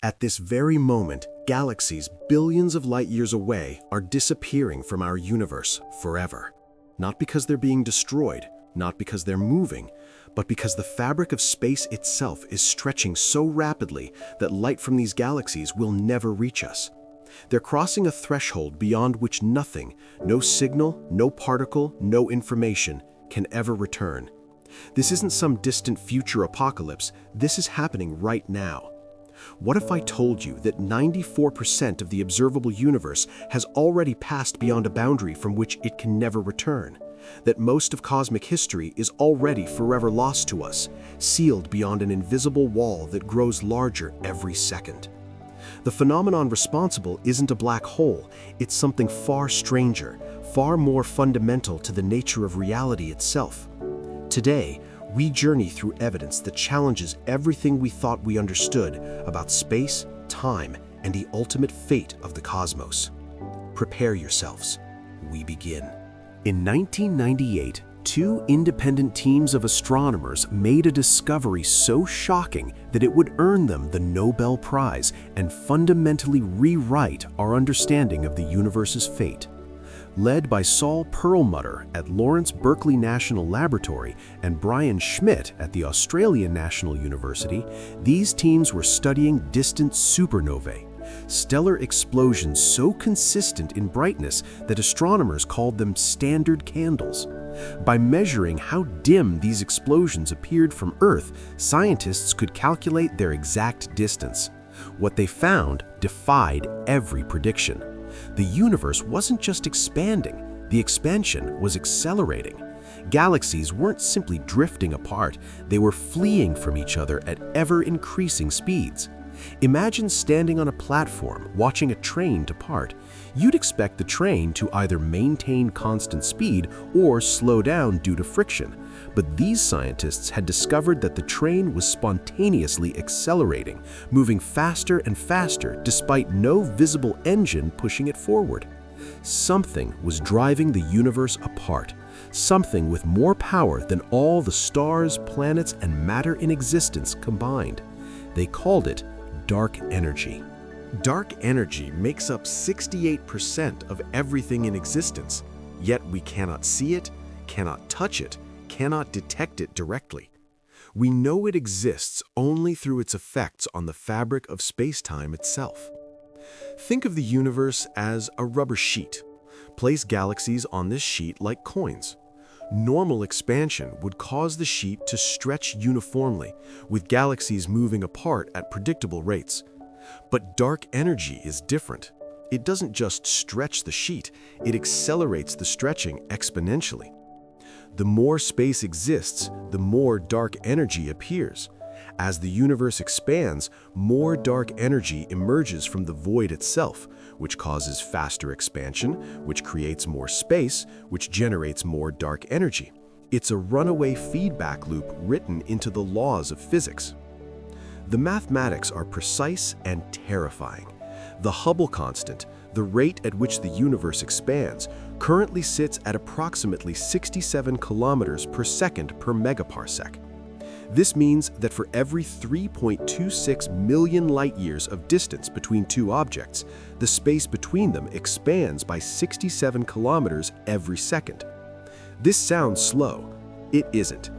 At this very moment, galaxies billions of light years away are disappearing from our universe forever. Not because they're being destroyed, not because they're moving, but because the fabric of space itself is stretching so rapidly that light from these galaxies will never reach us. They're crossing a threshold beyond which nothing, no signal, no particle, no information, can ever return. This isn't some distant future apocalypse, this is happening right now. What if I told you that 94% of the observable universe has already passed beyond a boundary from which it can never return? That most of cosmic history is already forever lost to us, sealed beyond an invisible wall that grows larger every second? The phenomenon responsible isn't a black hole, it's something far stranger, far more fundamental to the nature of reality itself. Today, we journey through evidence that challenges everything we thought we understood about space, time, and the ultimate fate of the cosmos. Prepare yourselves. We begin. In 1998, two independent teams of astronomers made a discovery so shocking that it would earn them the Nobel Prize and fundamentally rewrite our understanding of the universe's fate. Led by Saul Perlmutter at Lawrence Berkeley National Laboratory and Brian Schmidt at the Australian National University, these teams were studying distant supernovae, stellar explosions so consistent in brightness that astronomers called them standard candles. By measuring how dim these explosions appeared from Earth, scientists could calculate their exact distance. What they found defied every prediction. The universe wasn't just expanding, the expansion was accelerating. Galaxies weren't simply drifting apart, they were fleeing from each other at ever-increasing speeds. Imagine standing on a platform watching a train depart. You'd expect the train to either maintain constant speed or slow down due to friction. But these scientists had discovered that the train was spontaneously accelerating, moving faster and faster despite no visible engine pushing it forward. Something was driving the universe apart, something with more power than all the stars, planets, and matter in existence combined. They called it dark energy. Dark energy makes up 68% of everything in existence, yet we cannot see it, cannot touch it, cannot detect it directly. We know it exists only through its effects on the fabric of space-time itself. Think of the universe as a rubber sheet. Place galaxies on this sheet like coins. Normal expansion would cause the sheet to stretch uniformly, with galaxies moving apart at predictable rates. But dark energy is different. It doesn't just stretch the sheet, it accelerates the stretching exponentially. The more space exists, the more dark energy appears. As the universe expands, more dark energy emerges from the void itself, which causes faster expansion, which creates more space, which generates more dark energy. It's a runaway feedback loop written into the laws of physics. The mathematics are precise and terrifying. The Hubble constant, the rate at which the universe expands, currently sits at approximately 67 kilometers per second per megaparsec. This means that for every 3.26 million light-years of distance between two objects, the space between them expands by 67 kilometers every second. This sounds slow. It isn't.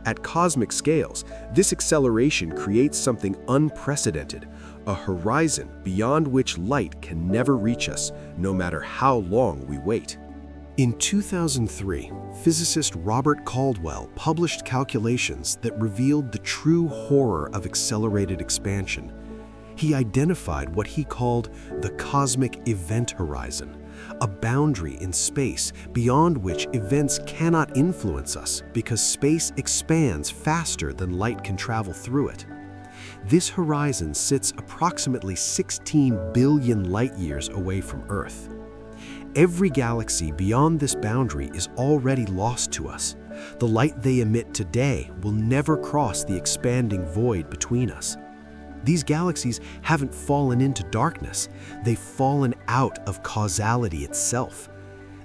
At cosmic scales, this acceleration creates something unprecedented, a horizon beyond which light can never reach us, no matter how long we wait. In 2003, physicist Robert Caldwell published calculations that revealed the true horror of accelerated expansion. He identified what he called the cosmic event horizon, a boundary in space beyond which events cannot influence us because space expands faster than light can travel through it. This horizon sits approximately 16 billion light-years away from Earth. Every galaxy beyond this boundary is already lost to us. The light they emit today will never cross the expanding void between us. These galaxies haven't fallen into darkness, they've fallen out of causality itself.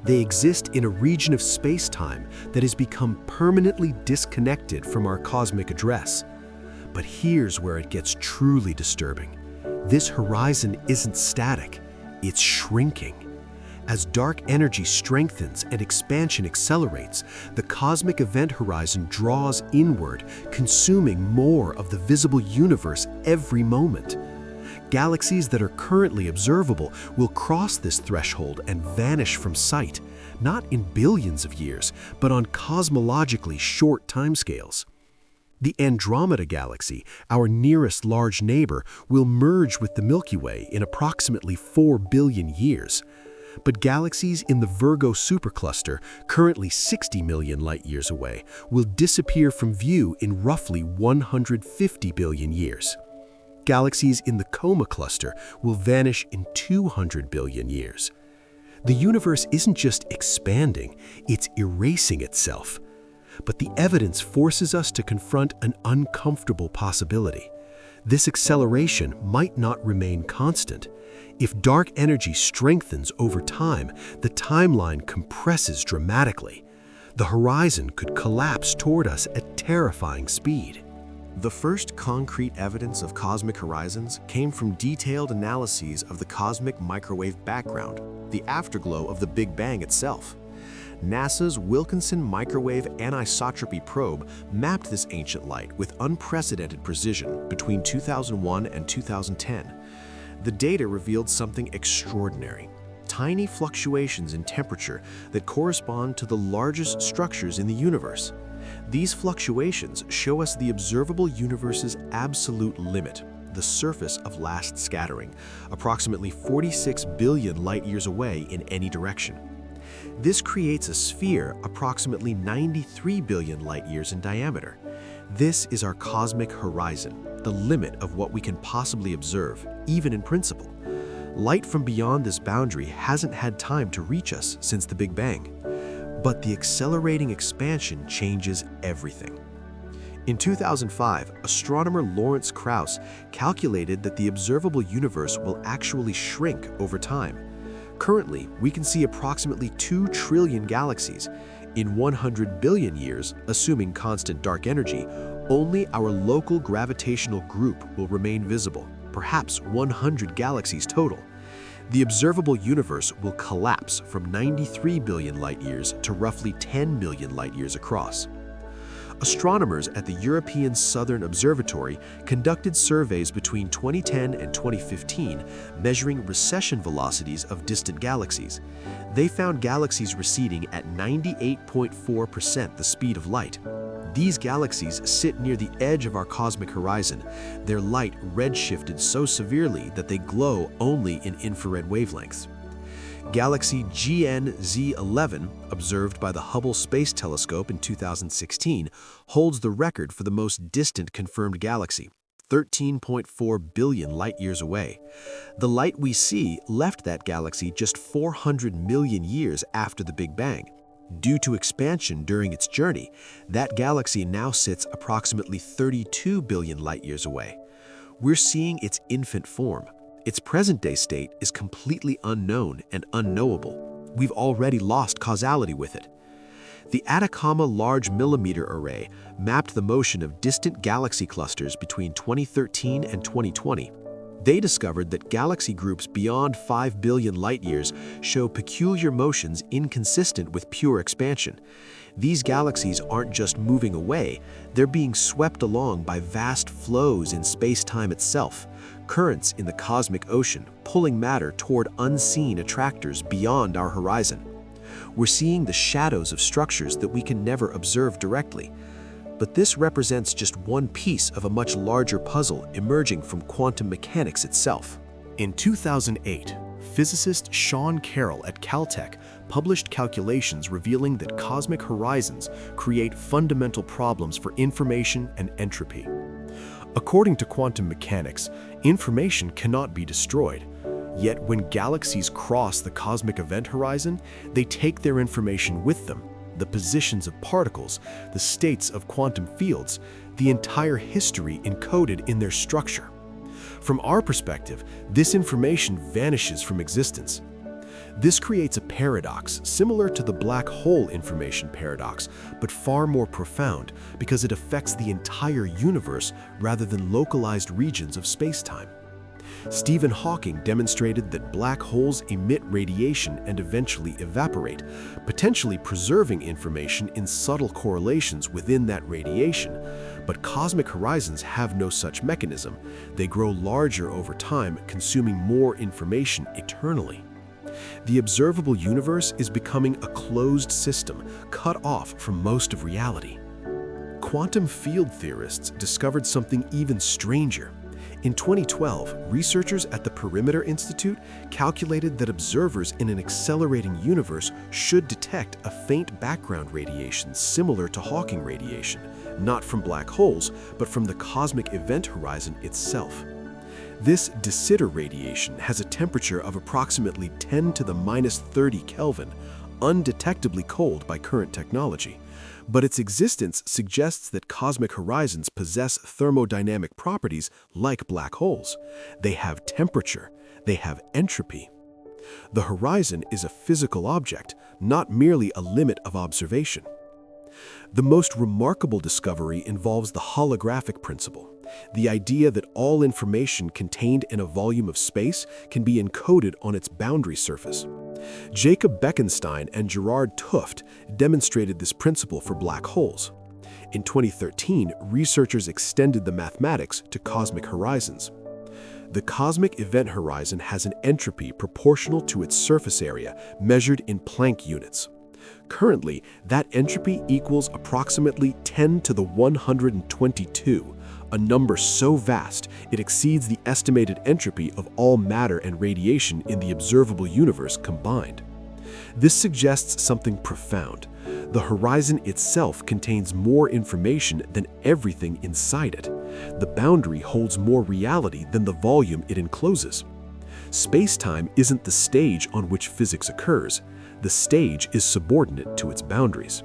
They exist in a region of space-time that has become permanently disconnected from our cosmic address. But here's where it gets truly disturbing. This horizon isn't static, it's shrinking. As dark energy strengthens and expansion accelerates, the cosmic event horizon draws inward, consuming more of the visible universe every moment. Galaxies that are currently observable will cross this threshold and vanish from sight, not in billions of years, but on cosmologically short timescales. The Andromeda Galaxy, our nearest large neighbor, will merge with the Milky Way in approximately 4 billion years. But galaxies in the Virgo supercluster, currently 60 million light-years away, will disappear from view in roughly 150 billion years. Galaxies in the Coma cluster will vanish in 200 billion years. The universe isn't just expanding, it's erasing itself. But the evidence forces us to confront an uncomfortable possibility. This acceleration might not remain constant. If dark energy strengthens over time, the timeline compresses dramatically. The horizon could collapse toward us at terrifying speed. The first concrete evidence of cosmic horizons came from detailed analyses of the cosmic microwave background, the afterglow of the Big Bang itself. NASA's Wilkinson Microwave Anisotropy Probe mapped this ancient light with unprecedented precision between 2001 and 2010. The data revealed something extraordinary: tiny fluctuations in temperature that correspond to the largest structures in the universe. These fluctuations show us the observable universe's absolute limit, the surface of last scattering, approximately 46 billion light-years away in any direction. This creates a sphere approximately 93 billion light-years in diameter. This is our cosmic horizon, the limit of what we can possibly observe, even in principle. Light from beyond this boundary hasn't had time to reach us since the Big Bang. But the accelerating expansion changes everything. In 2005, astronomer Lawrence Krauss calculated that the observable universe will actually shrink over time. Currently, we can see approximately 2 trillion galaxies. In 100 billion years, assuming constant dark energy, only our local gravitational group will remain visible, perhaps 100 galaxies total. The observable universe will collapse from 93 billion light-years to roughly 10 million light-years across. Astronomers at the European Southern Observatory conducted surveys between 2010 and 2015, measuring recession velocities of distant galaxies. They found galaxies receding at 98.4% the speed of light. These galaxies sit near the edge of our cosmic horizon, their light redshifted so severely that they glow only in infrared wavelengths. Galaxy GN-Z11, observed by the Hubble Space Telescope in 2016, holds the record for the most distant confirmed galaxy, 13.4 billion light-years away. The light we see left that galaxy just 400 million years after the Big Bang. Due to expansion during its journey, that galaxy now sits approximately 32 billion light-years away. We're seeing its infant form. Its present-day state is completely unknown and unknowable. We've already lost causality with it. The Atacama Large Millimeter Array mapped the motion of distant galaxy clusters between 2013 and 2020. They discovered that galaxy groups beyond 5 billion light-years show peculiar motions inconsistent with pure expansion. These galaxies aren't just moving away, they're being swept along by vast flows in space-time itself, currents in the cosmic ocean pulling matter toward unseen attractors beyond our horizon. We're seeing the shadows of structures that we can never observe directly. But this represents just one piece of a much larger puzzle emerging from quantum mechanics itself. In 2008, physicist Sean Carroll at Caltech published calculations revealing that cosmic horizons create fundamental problems for information and entropy. According to quantum mechanics, information cannot be destroyed. Yet when galaxies cross the cosmic event horizon, they take their information with them. The positions of particles, the states of quantum fields, the entire history encoded in their structure. From our perspective, this information vanishes from existence. This creates a paradox similar to the black hole information paradox, but far more profound because it affects the entire universe rather than localized regions of space-time. Stephen Hawking demonstrated that black holes emit radiation and eventually evaporate, potentially preserving information in subtle correlations within that radiation. But cosmic horizons have no such mechanism. They grow larger over time, consuming more information eternally. The observable universe is becoming a closed system, cut off from most of reality. Quantum field theorists discovered something even stranger. In 2012, researchers at the Perimeter Institute calculated that observers in an accelerating universe should detect a faint background radiation similar to Hawking radiation, not from black holes, but from the cosmic event horizon itself. This de Sitter radiation has a temperature of approximately 10 to the minus 30 Kelvin, undetectably cold by current technology. But its existence suggests that cosmic horizons possess thermodynamic properties like black holes. They have temperature, they have entropy. The horizon is a physical object, not merely a limit of observation. The most remarkable discovery involves the holographic principle, the idea that all information contained in a volume of space can be encoded on its boundary surface. Jacob Bekenstein and Gerard Tufte demonstrated this principle for black holes. In 2013, researchers extended the mathematics to cosmic horizons. The cosmic event horizon has an entropy proportional to its surface area, measured in Planck units. Currently, that entropy equals approximately 10 to the 122, a number so vast it exceeds the estimated entropy of all matter and radiation in the observable universe combined. This suggests something profound. The horizon itself contains more information than everything inside it. The boundary holds more reality than the volume it encloses. Space-time isn't the stage on which physics occurs. The stage is subordinate to its boundaries.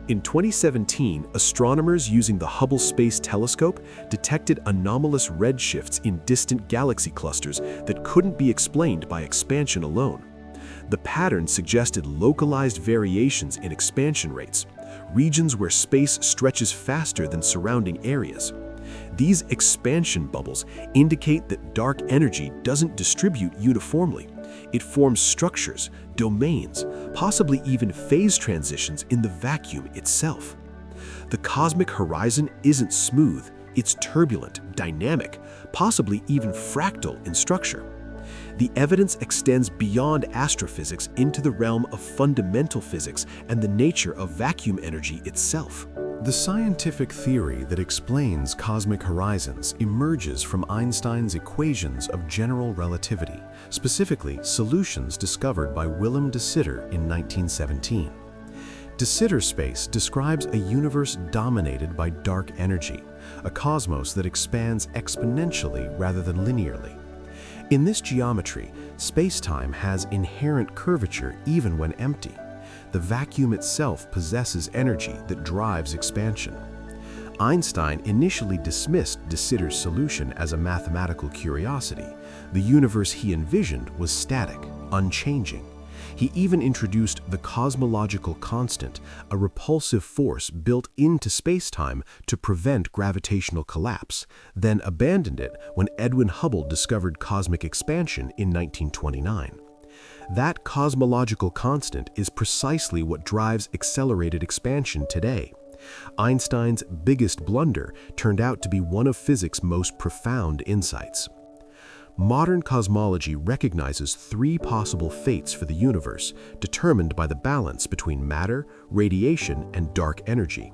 In 2017, astronomers using the Hubble Space Telescope detected anomalous redshifts in distant galaxy clusters that couldn't be explained by expansion alone. The pattern suggested localized variations in expansion rates, regions where space stretches faster than surrounding areas. These expansion bubbles indicate that dark energy doesn't distribute uniformly. It forms structures, domains, possibly even phase transitions in the vacuum itself. The cosmic horizon isn't smooth, it's turbulent, dynamic, possibly even fractal in structure. The evidence extends beyond astrophysics into the realm of fundamental physics and the nature of vacuum energy itself. The scientific theory that explains cosmic horizons emerges from Einstein's equations of general relativity, specifically solutions discovered by Willem de Sitter in 1917. De Sitter space describes a universe dominated by dark energy, a cosmos that expands exponentially rather than linearly. In this geometry, space-time has inherent curvature even when empty. The vacuum itself possesses energy that drives expansion. Einstein initially dismissed de Sitter's solution as a mathematical curiosity. The universe he envisioned was static, unchanging. He even introduced the cosmological constant, a repulsive force built into space-time to prevent gravitational collapse, then abandoned it when Edwin Hubble discovered cosmic expansion in 1929. That cosmological constant is precisely what drives accelerated expansion today. Einstein's biggest blunder turned out to be one of physics' most profound insights. Modern cosmology recognizes three possible fates for the universe, determined by the balance between matter, radiation, and dark energy.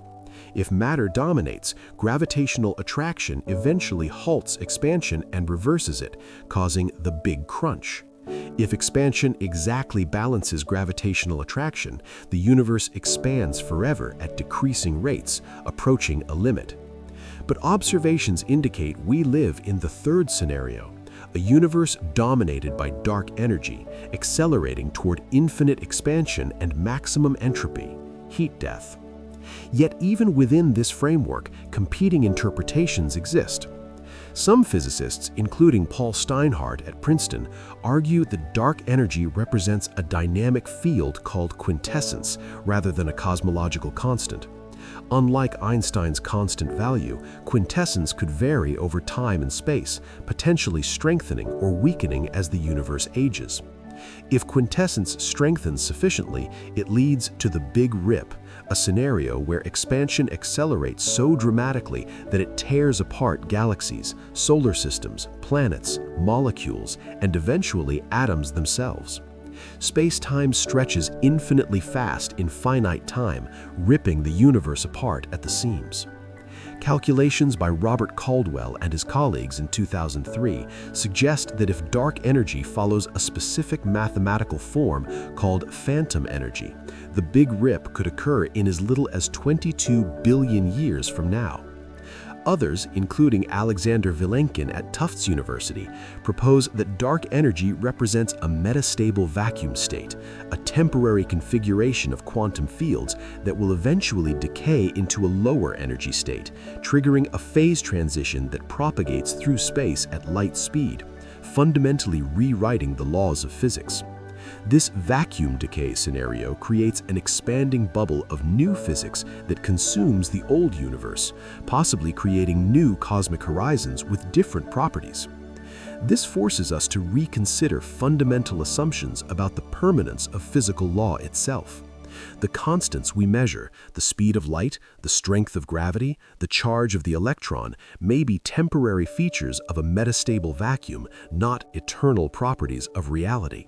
If matter dominates, gravitational attraction eventually halts expansion and reverses it, causing the Big Crunch. If expansion exactly balances gravitational attraction, the universe expands forever at decreasing rates, approaching a limit. But observations indicate we live in the third scenario, a universe dominated by dark energy, accelerating toward infinite expansion and maximum entropy, heat death. Yet even within this framework, competing interpretations exist. Some physicists, including Paul Steinhardt at Princeton, argue that dark energy represents a dynamic field called quintessence rather than a cosmological constant. Unlike Einstein's constant value, quintessence could vary over time and space, potentially strengthening or weakening as the universe ages. If quintessence strengthens sufficiently, it leads to the Big Rip, a scenario where expansion accelerates so dramatically that it tears apart galaxies, solar systems, planets, molecules, and eventually atoms themselves. Space-time stretches infinitely fast in finite time, ripping the universe apart at the seams. Calculations by Robert Caldwell and his colleagues in 2003 suggest that if dark energy follows a specific mathematical form called phantom energy, the Big Rip could occur in as little as 22 billion years from now. Others, including Alexander Vilenkin at Tufts University, propose that dark energy represents a metastable vacuum state, a temporary configuration of quantum fields that will eventually decay into a lower energy state, triggering a phase transition that propagates through space at light speed, fundamentally rewriting the laws of physics. This vacuum decay scenario creates an expanding bubble of new physics that consumes the old universe, possibly creating new cosmic horizons with different properties. This forces us to reconsider fundamental assumptions about the permanence of physical law itself. The constants we measure, the speed of light, the strength of gravity, the charge of the electron, may be temporary features of a metastable vacuum, not eternal properties of reality.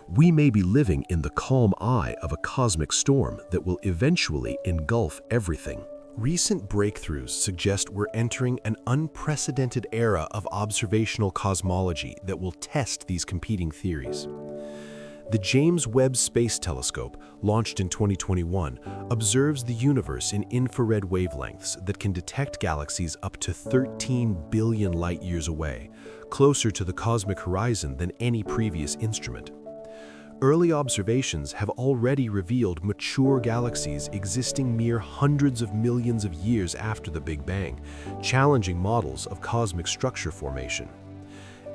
We may be living in the calm eye of a cosmic storm that will eventually engulf everything. Recent breakthroughs suggest we're entering an unprecedented era of observational cosmology that will test these competing theories. The James Webb Space Telescope, launched in 2021, observes the universe in infrared wavelengths that can detect galaxies up to 13 billion light-years away, closer to the cosmic horizon than any previous instrument. Early observations have already revealed mature galaxies existing mere hundreds of millions of years after the Big Bang, challenging models of cosmic structure formation.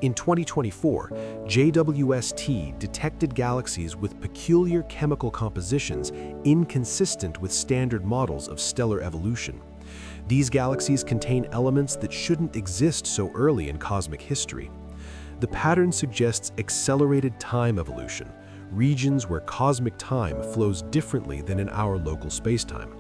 In 2024, JWST detected galaxies with peculiar chemical compositions inconsistent with standard models of stellar evolution. These galaxies contain elements that shouldn't exist so early in cosmic history. The pattern suggests accelerated time evolution, regions where cosmic time flows differently than in our local spacetime.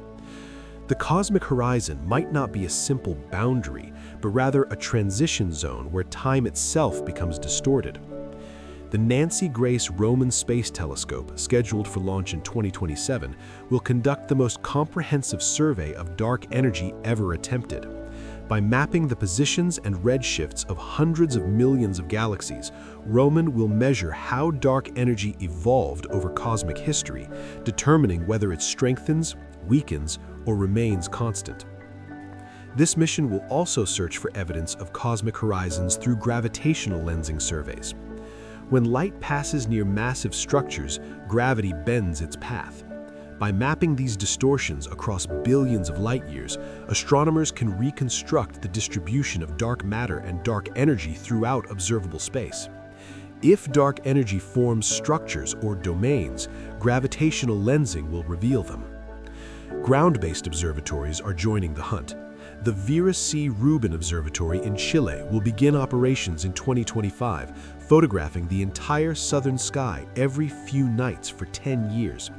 The cosmic horizon might not be a simple boundary, but rather a transition zone where time itself becomes distorted. The Nancy Grace Roman Space Telescope, scheduled for launch in 2027, will conduct the most comprehensive survey of dark energy ever attempted. By mapping the positions and redshifts of hundreds of millions of galaxies, Roman will measure how dark energy evolved over cosmic history, determining whether it strengthens, weakens, or remains constant. This mission will also search for evidence of cosmic horizons through gravitational lensing surveys. When light passes near massive structures, gravity bends its path. By mapping these distortions across billions of light-years, astronomers can reconstruct the distribution of dark matter and dark energy throughout observable space. If dark energy forms structures or domains, gravitational lensing will reveal them. Ground-based observatories are joining the hunt. The Vera C. Rubin Observatory in Chile will begin operations in 2025, photographing the entire southern sky every few nights for 10 years.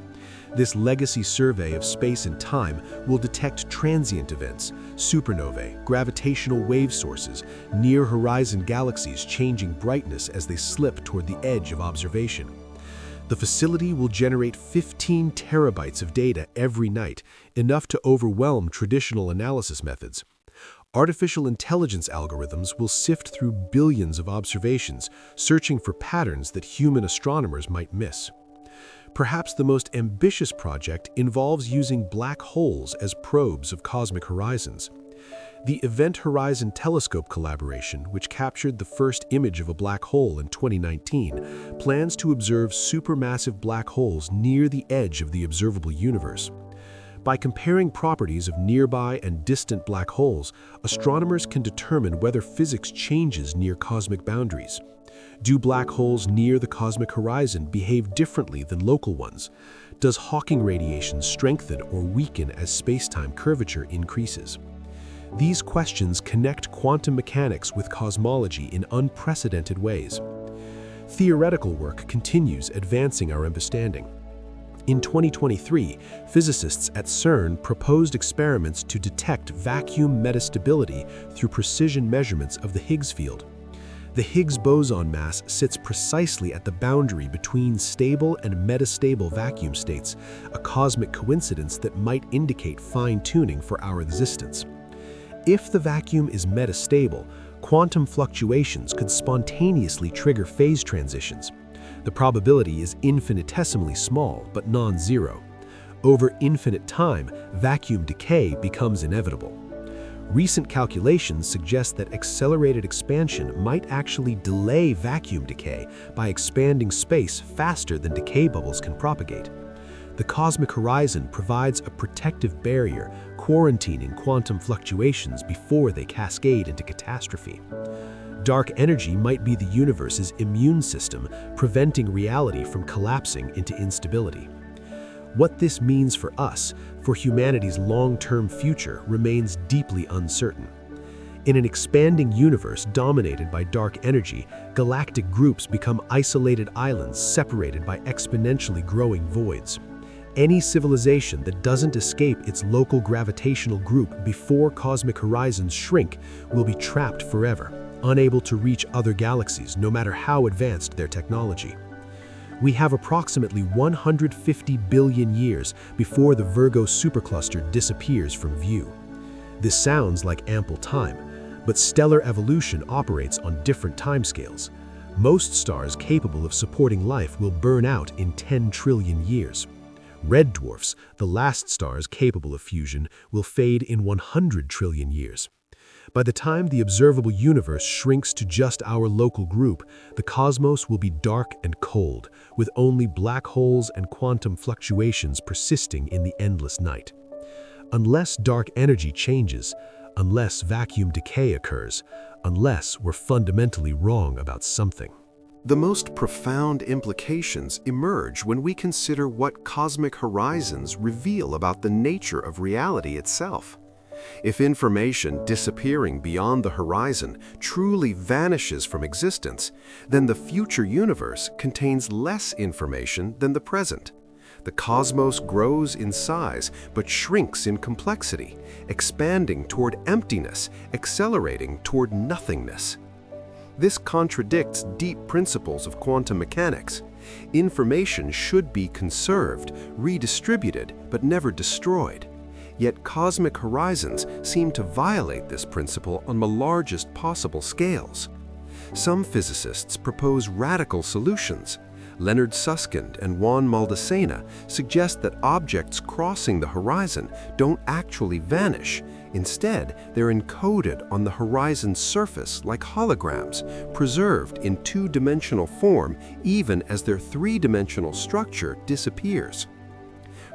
This legacy survey of space and time will detect transient events, supernovae, gravitational wave sources, near-horizon galaxies changing brightness as they slip toward the edge of observation. The facility will generate 15 terabytes of data every night, enough to overwhelm traditional analysis methods. Artificial intelligence algorithms will sift through billions of observations, searching for patterns that human astronomers might miss. Perhaps the most ambitious project involves using black holes as probes of cosmic horizons. The Event Horizon Telescope collaboration, which captured the first image of a black hole in 2019, plans to observe supermassive black holes near the edge of the observable universe. By comparing properties of nearby and distant black holes, astronomers can determine whether physics changes near cosmic boundaries. Do black holes near the cosmic horizon behave differently than local ones? Does Hawking radiation strengthen or weaken as space-time curvature increases? These questions connect quantum mechanics with cosmology in unprecedented ways. Theoretical work continues advancing our understanding. In 2023, physicists at CERN proposed experiments to detect vacuum metastability through precision measurements of the Higgs field. The Higgs boson mass sits precisely at the boundary between stable and metastable vacuum states, a cosmic coincidence that might indicate fine-tuning for our existence. If the vacuum is metastable, quantum fluctuations could spontaneously trigger phase transitions. The probability is infinitesimally small, but non-zero. Over infinite time, vacuum decay becomes inevitable. Recent calculations suggest that accelerated expansion might actually delay vacuum decay by expanding space faster than decay bubbles can propagate. The cosmic horizon provides a protective barrier, quarantining quantum fluctuations before they cascade into catastrophe. Dark energy might be the universe's immune system, preventing reality from collapsing into instability. What this means for us, for humanity's long-term future, remains deeply uncertain. In an expanding universe dominated by dark energy, galactic groups become isolated islands separated by exponentially growing voids. Any civilization that doesn't escape its local gravitational group before cosmic horizons shrink will be trapped forever, unable to reach other galaxies no matter how advanced their technology. We have approximately 150 billion years before the Virgo supercluster disappears from view. This sounds like ample time, but stellar evolution operates on different timescales. Most stars capable of supporting life will burn out in 10 trillion years. Red dwarfs, the last stars capable of fusion, will fade in 100 trillion years. By the time the observable universe shrinks to just our local group, the cosmos will be dark and cold, with only black holes and quantum fluctuations persisting in the endless night. Unless dark energy changes, unless vacuum decay occurs, unless we're fundamentally wrong about something. The most profound implications emerge when we consider what cosmic horizons reveal about the nature of reality itself. If information disappearing beyond the horizon truly vanishes from existence, then the future universe contains less information than the present. The cosmos grows in size but shrinks in complexity, expanding toward emptiness, accelerating toward nothingness. This contradicts deep principles of quantum mechanics. Information should be conserved, redistributed, but never destroyed. Yet cosmic horizons seem to violate this principle on the largest possible scales. Some physicists propose radical solutions. Leonard Susskind and Juan Maldacena suggest that objects crossing the horizon don't actually vanish. Instead, they're encoded on the horizon's surface like holograms, preserved in two-dimensional form even as their three-dimensional structure disappears.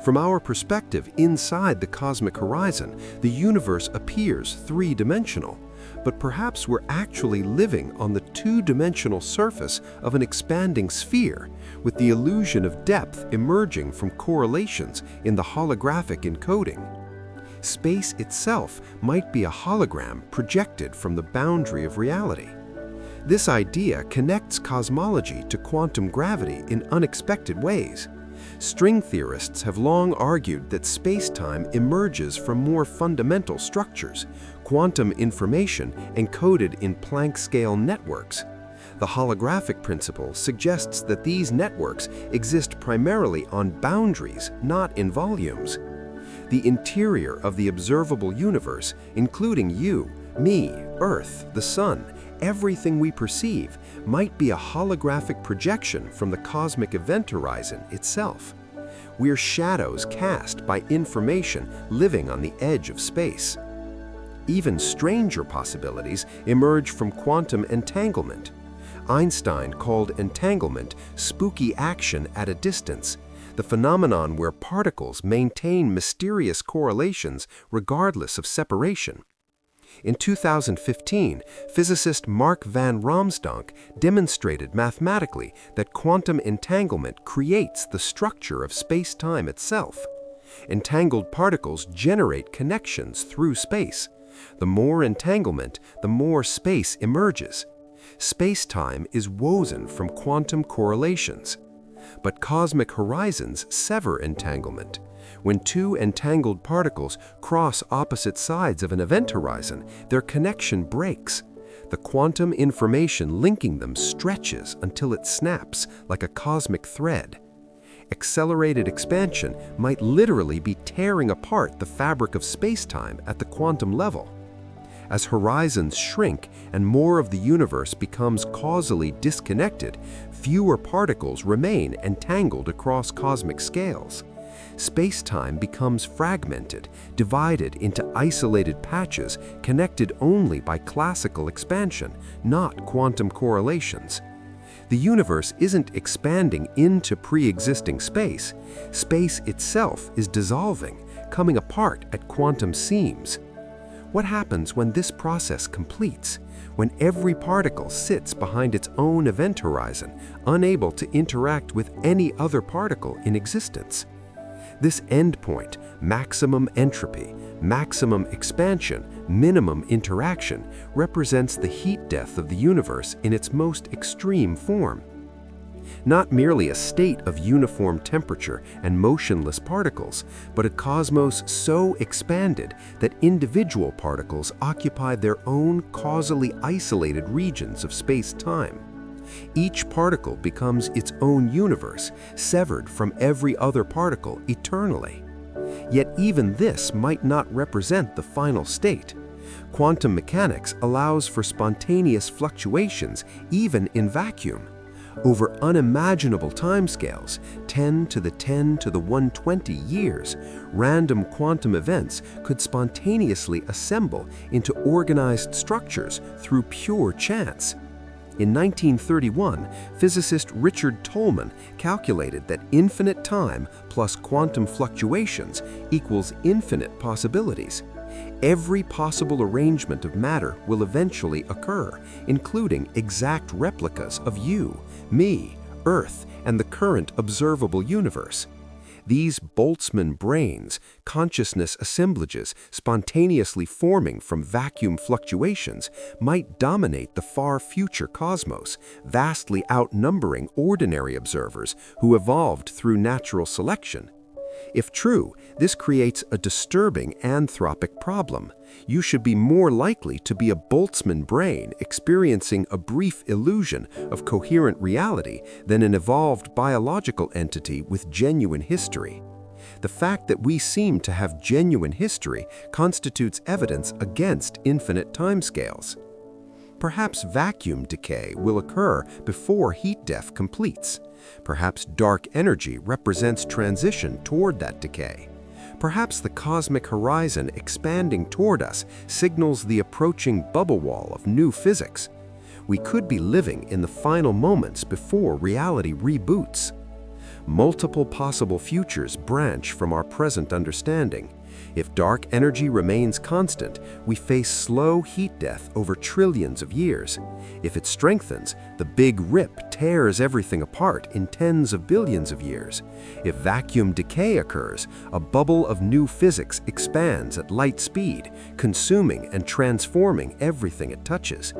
From our perspective inside the cosmic horizon, the universe appears three-dimensional, but perhaps we're actually living on the two-dimensional surface of an expanding sphere, with the illusion of depth emerging from correlations in the holographic encoding. Space itself might be a hologram projected from the boundary of reality. This idea connects cosmology to quantum gravity in unexpected ways. String theorists have long argued that space-time emerges from more fundamental structures, quantum information encoded in Planck-scale networks. The holographic principle suggests that these networks exist primarily on boundaries, not in volumes. The interior of the observable universe, including you, me, Earth, the Sun, everything we perceive, might be a holographic projection from the cosmic event horizon itself. We're shadows cast by information living on the edge of space. Even stranger possibilities emerge from quantum entanglement. Einstein called entanglement spooky action at a distance. the phenomenon where particles maintain mysterious correlations regardless of separation. In 2015, physicist Mark van Ramsdonk demonstrated mathematically that quantum entanglement creates the structure of space-time itself. Entangled particles generate connections through space. The more entanglement, the more space emerges. Space-time is woven from quantum correlations. But cosmic horizons sever entanglement. When two entangled particles cross opposite sides of an event horizon, their connection breaks. The quantum information linking them stretches until it snaps like a cosmic thread. Accelerated expansion might literally be tearing apart the fabric of space-time at the quantum level. As horizons shrink and more of the universe becomes causally disconnected, fewer particles remain entangled across cosmic scales. Space-time becomes fragmented, divided into isolated patches connected only by classical expansion, not quantum correlations. The universe isn't expanding into pre-existing space. Space itself is dissolving, coming apart at quantum seams. What happens when this process completes? When every particle sits behind its own event horizon, unable to interact with any other particle in existence? This endpoint, maximum entropy, maximum expansion, minimum interaction, represents the heat death of the universe in its most extreme form. Not merely a state of uniform temperature and motionless particles, but a cosmos so expanded that individual particles occupy their own causally isolated regions of space-time. Each particle becomes its own universe, severed from every other particle eternally. Yet even this might not represent the final state. Quantum mechanics allows for spontaneous fluctuations even in vacuum. Over unimaginable timescales, 10 to the 10 to the 120 years, random quantum events could spontaneously assemble into organized structures through pure chance. In 1931, physicist Richard Tolman calculated that infinite time plus quantum fluctuations equals infinite possibilities. Every possible arrangement of matter will eventually occur, including exact replicas of you, me, Earth, and the current observable universe. These Boltzmann brains, consciousness assemblages spontaneously forming from vacuum fluctuations, might dominate the far future cosmos, vastly outnumbering ordinary observers who evolved through natural selection. If true, this creates a disturbing anthropic problem. You should be more likely to be a Boltzmann brain experiencing a brief illusion of coherent reality than an evolved biological entity with genuine history. The fact that we seem to have genuine history constitutes evidence against infinite timescales. Perhaps vacuum decay will occur before heat death completes. Perhaps dark energy represents transition toward that decay. Perhaps the cosmic horizon expanding toward us signals the approaching bubble wall of new physics. We could be living in the final moments before reality reboots. Multiple possible futures branch from our present understanding. If dark energy remains constant, we face slow heat death over trillions of years. If it strengthens, the Big Rip tears everything apart in tens of billions of years. If vacuum decay occurs, a bubble of new physics expands at light speed, consuming and transforming everything it touches.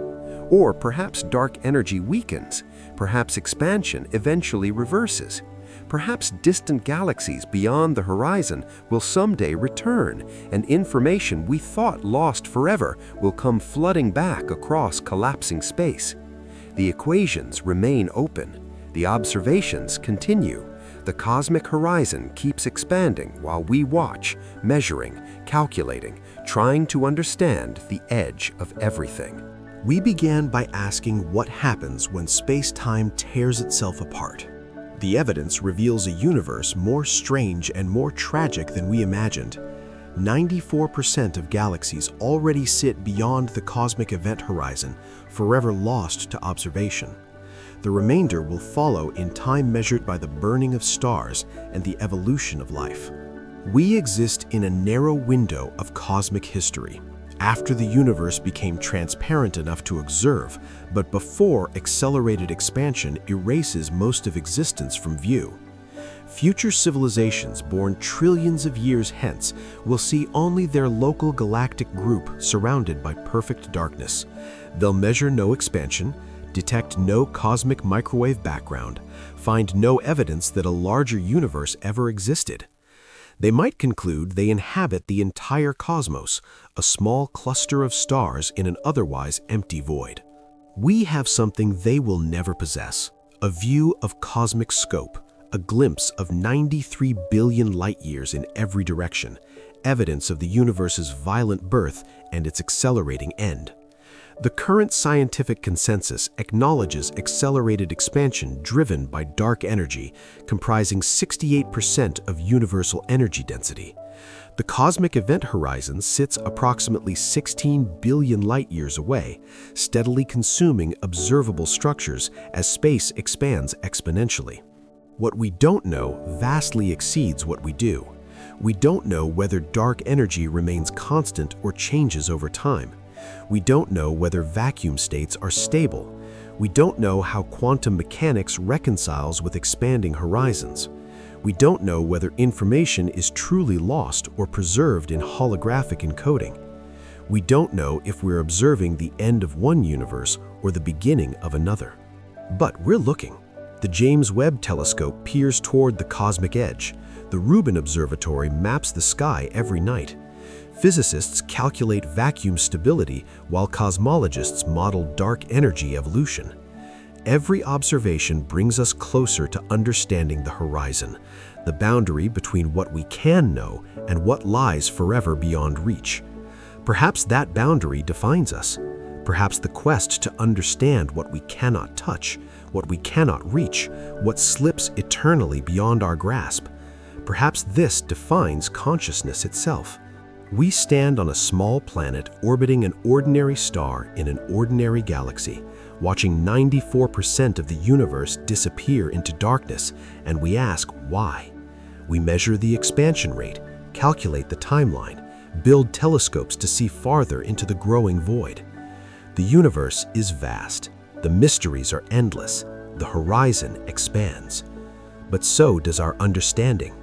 Or perhaps dark energy weakens. Perhaps expansion eventually reverses. Perhaps distant galaxies beyond the horizon will someday return, and information we thought lost forever will come flooding back across collapsing space. The equations remain open. The observations continue. The cosmic horizon keeps expanding while we watch, measuring, calculating, trying to understand the edge of everything. We began by asking what happens when space-time tears itself apart. The evidence reveals a universe more strange and more tragic than we imagined. 94% of galaxies already sit beyond the cosmic event horizon, forever lost to observation. The remainder will follow in time measured by the burning of stars and the evolution of life. We exist in a narrow window of cosmic history, after the universe became transparent enough to observe, but before accelerated expansion erases most of existence from view. Future civilizations born trillions of years hence will see only their local galactic group surrounded by perfect darkness. They'll measure no expansion, detect no cosmic microwave background, find no evidence that a larger universe ever existed. They might conclude they inhabit the entire cosmos, a small cluster of stars in an otherwise empty void. We have something they will never possess, a view of cosmic scope, a glimpse of 93 billion light-years in every direction, evidence of the universe's violent birth and its accelerating end. The current scientific consensus acknowledges accelerated expansion driven by dark energy, comprising 68% of universal energy density. The cosmic event horizon sits approximately 16 billion light-years away, steadily consuming observable structures as space expands exponentially. What we don't know vastly exceeds what we do. We don't know whether dark energy remains constant or changes over time. We don't know whether vacuum states are stable. We don't know how quantum mechanics reconciles with expanding horizons. We don't know whether information is truly lost or preserved in holographic encoding. We don't know if we're observing the end of one universe or the beginning of another. But we're looking. The James Webb Telescope peers toward the cosmic edge. The Rubin Observatory maps the sky every night. Physicists calculate vacuum stability while cosmologists model dark energy evolution. Every observation brings us closer to understanding the horizon, the boundary between what we can know and what lies forever beyond reach. Perhaps that boundary defines us. Perhaps the quest to understand what we cannot touch, what we cannot reach, what slips eternally beyond our grasp. Perhaps this defines consciousness itself. We stand on a small planet orbiting an ordinary star in an ordinary galaxy, watching 94% of the universe disappear into darkness, and we ask why. We measure the expansion rate, calculate the timeline, build telescopes to see farther into the growing void. The universe is vast, the mysteries are endless, the horizon expands. But so does our understanding.